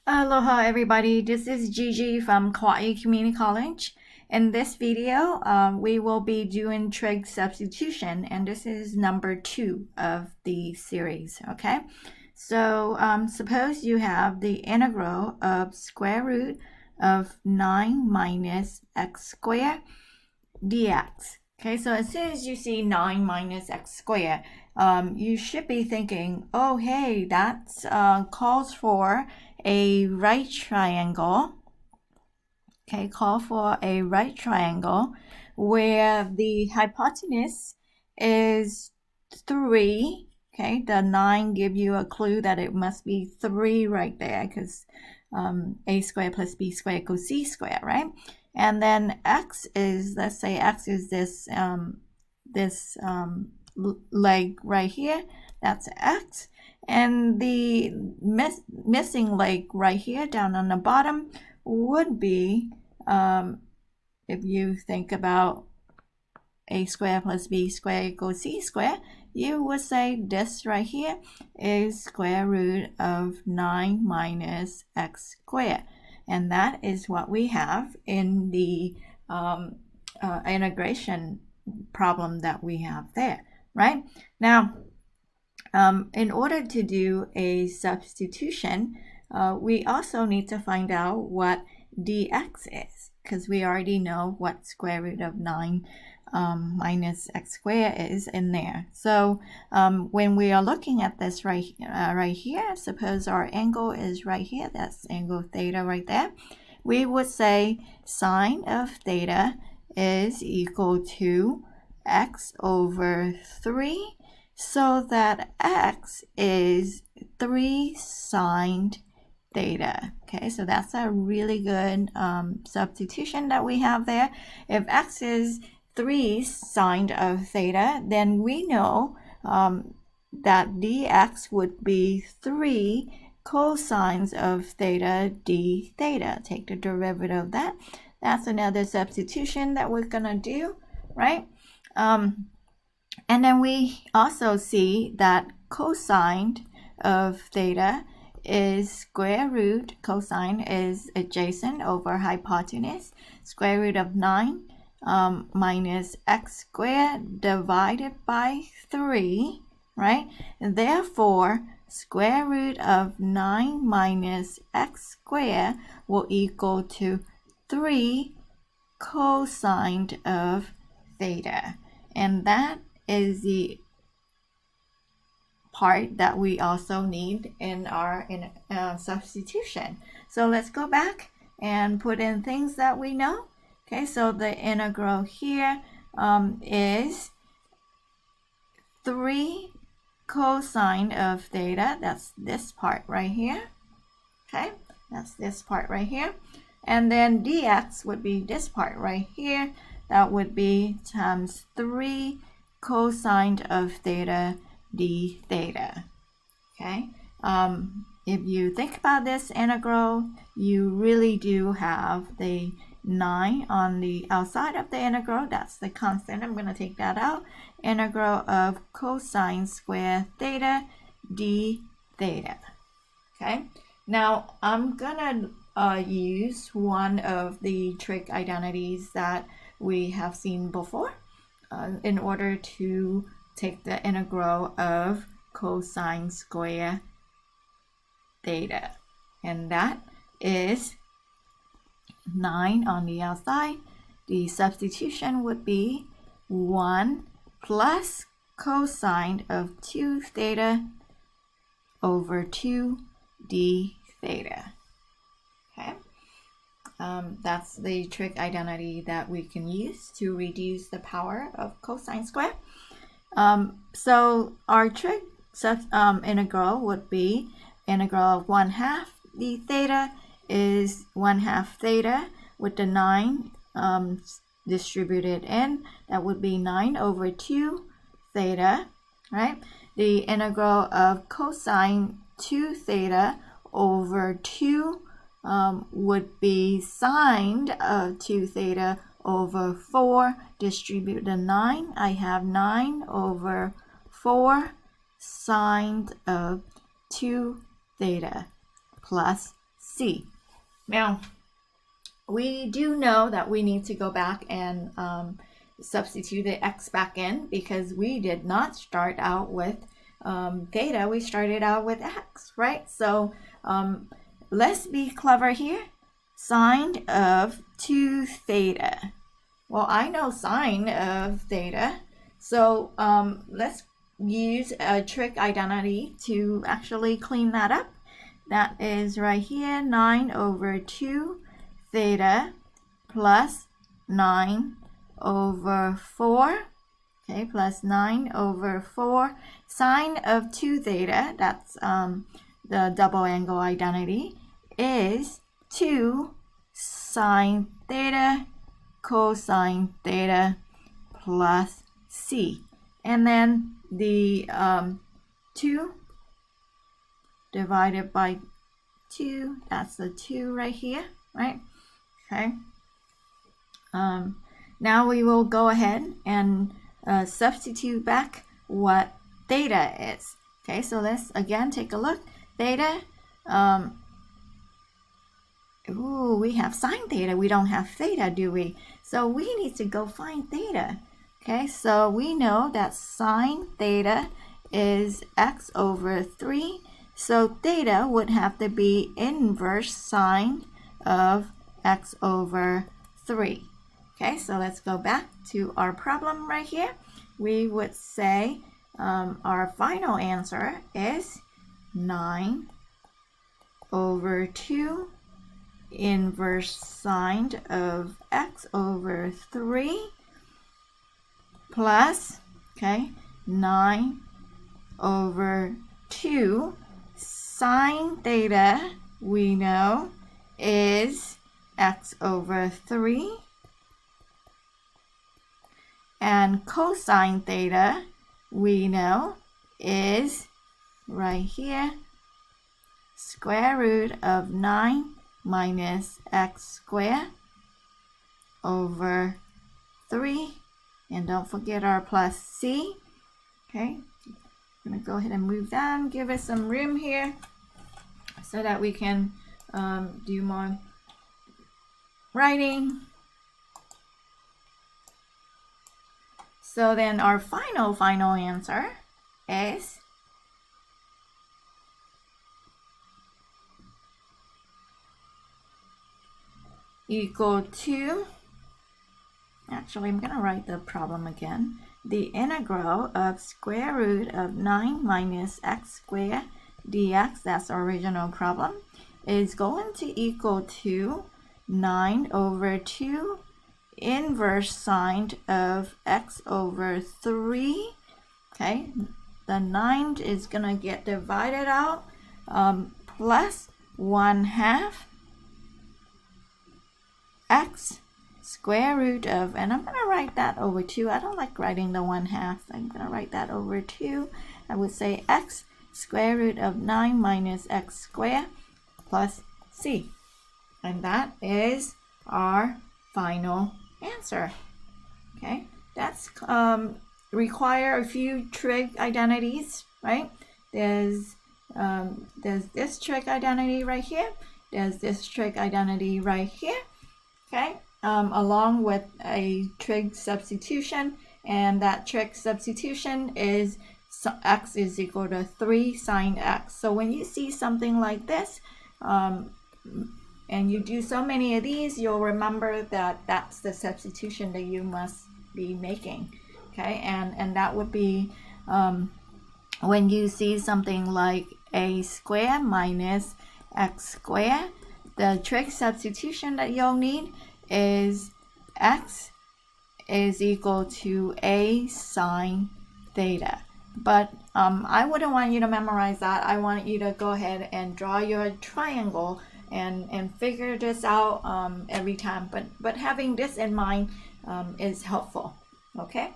Aloha everybody, this is Gigi from Kauai Community College. In this video, we will be doing trig substitution, and this is number 2 of the series, okay? So suppose you have the integral of square root of 9 minus x squared dx. Okay, so as soon as you see 9 minus x squared, you should be thinking, oh, hey, that calls for a right triangle. Okay, call for a right triangle where the hypotenuse is 3. Okay, the 9 give you a clue that it must be 3 right there because a squared plus b squared equals c squared, right? And then x is, let's say x is this leg right here. That's x. And the missing leg right here down on the bottom would be, if you think about a squared plus b squared equals c squared, you would say this right here is square root of 9 minus x squared. And that is what we have in the integration problem that we have there, right? Now, in order to do a substitution, we also need to find out what dx is, because we already know what square root of 9 minus x squared is in there. So when we are looking at this right here, suppose our angle is right here, that's angle theta right there, we would say sine of theta is equal to x over 3, so that x is 3 sine theta. Okay, so that's a really good substitution that we have there. If x is 3 sine of theta, then we know that dx would be 3 cosines of theta d theta. Take the derivative of that. That's another substitution that we're gonna do, right? And then we also see that cosine of theta is square root, cosine is adjacent over hypotenuse, square root of 9 minus x squared divided by 3, right? And therefore, square root of 9 minus x squared will equal to 3 cosine of theta. And that is the part that we also need in our substitution. So let's go back and put in things that we know. Okay, so the integral here is 3 cosine of theta. That's this part right here. Okay, that's this part right here. And then dx would be this part right here. That would be times 3 cosine of theta d theta. Okay, if you think about this integral, you really do have the 9 on the outside of the integral. That's the constant. I'm going to take that out. Integral of cosine square theta d theta. Okay, now I'm going to use one of the trig identities that we have seen before in order to take the integral of cosine square theta, and that is 9 on the outside. The substitution would be 1 plus cosine of 2 theta over 2 d theta. Okay, that's the trig identity that we can use to reduce the power of cosine square. So our trig integral would be integral of 1/2 d theta is 1/2 theta with the 9 distributed in. That would be 9 over 2 theta, right? The integral of cosine 2 theta over 2 would be sine of 2 theta over 4. Distribute the 9. I have 9 over 4 sine of 2 theta plus C. Now, we do know that we need to go back and substitute the x back in because we did not start out with theta. We started out with x, right? So let's be clever here. Sine of 2 theta. Well, I know sine of theta. So let's use a trig identity to actually clean that up. That is right here, 9 over 2 theta plus 9 over 4. Okay, plus 9 over 4. Sine of 2 theta, that's the double angle identity, is 2 sine theta cosine theta plus c. And then the 2 divided by 2, that's the 2 right here, right? Okay. Now we will go ahead and substitute back what theta is. Okay, so let's again take a look. Theta, we have sine theta. We don't have theta, do we? So we need to go find theta. Okay, so we know that sine theta is x over 3. So theta would have to be inverse sine of x over 3. Okay, so let's go back to our problem right here. We would say our final answer is 9 over 2 inverse sine of x over 3 plus, okay, 9 over 2 sine theta, we know, is x over 3. And cosine theta, we know, is right here, square root of 9 minus x squared over 3. And don't forget our plus c. Okay, I'm going to go ahead and move down, give us some room here so that we can do more writing. So then our final answer is equal to, actually I'm going to write the problem again. The integral of square root of 9 minus x squared dx, that's our original problem, is going to equal to 9 over 2 inverse sine of x over 3. Okay, the 9 is going to get divided out, plus 1/2 x square root of, and I'm going to write that over 2. I don't like writing the 1/2. I'm going to write that over 2. I would say x square root of 9 minus x squared plus c. And that is our final answer. Okay, that's require a few trig identities, right? There's this trig identity right here. There's this trig identity right here. Okay, along with a trig substitution, and that trig substitution is x is equal to 3 sine x. So when you see something like this, and you do so many of these, you'll remember that that's the substitution that you must be making. Okay, and that would be when you see something like a squared minus x squared, the trig substitution that you'll need is x is equal to a sine theta. But I wouldn't want you to memorize that. I want you to go ahead and draw your triangle and figure this out every time. But having this in mind is helpful. Okay.